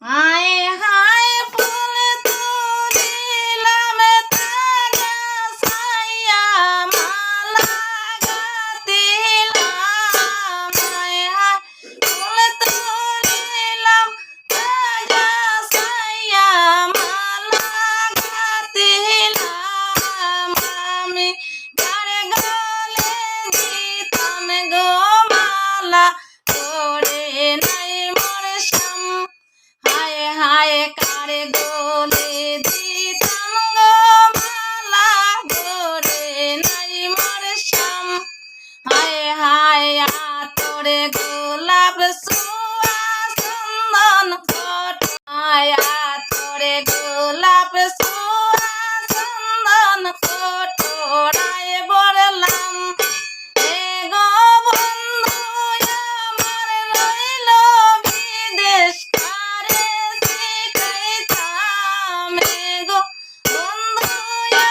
হায় হায় ফুল তুলিলাম তাজা ছাইয়া মালা গাঁথিলাম। হায় হায় ফুল তুলিলাম তাজা ছাইয়া মালা গাঁথিলাম। আমি কার গলে দিতাম গো মালা করে নাই মোর শ্যাম। হায় হায় কার গলে দিতাম গো মালা করে নাই মোর শ্যাম। হায় হায় আতরে গোলাপ ছোঁয়া চন্দন ফোটায় আতরে গোলাপ ছোঁয়া চন্দন ফোটায় বললাম এ গো বন্ধু আমার রইল বিদেশ কারে শিখাইতাম। এ গো বন্ধু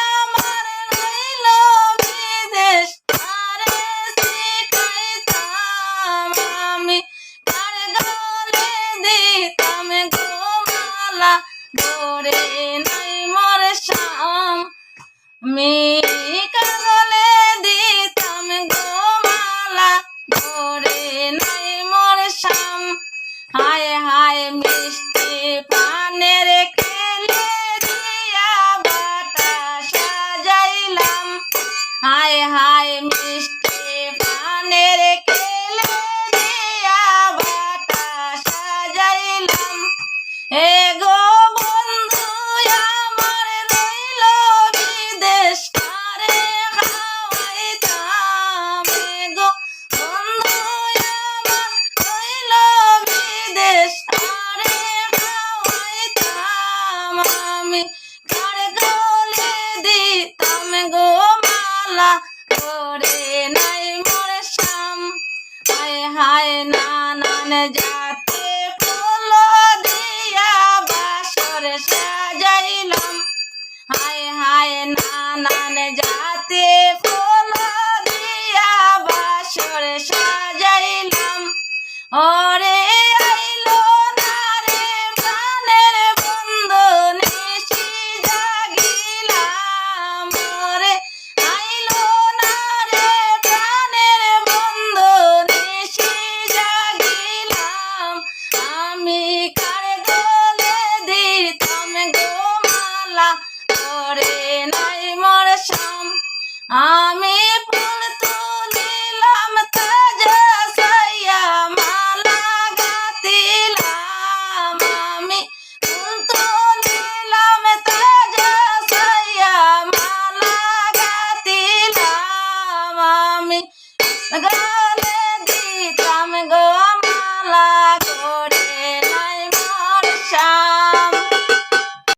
আমার রইল বিদেশ কারে শিখাইতাম। আমি কার গলে দিতাম গো মালা করে নাই মোর শ্যাম। আমি কার গলে দিতাম গো মালা করে নাই মোর শ্যাম। হায় হায় মিষ্টি পানের খেলে দিয়া বাটা সাজাইলাম। হায় হায় মিষ্টি পানের খেলে দিয়া বাটা সাজাইলাম। হে গো বন্ধু আমার রইল বিদেশ কারে খাওয়াইতাম। হে গো বন্ধু আমার রইল বিদেশ কারে খাওয়াইতাম। আমি কার গলে দিতাম গো মালা করে নাই মোর শ্যাম। হায় হায় নানান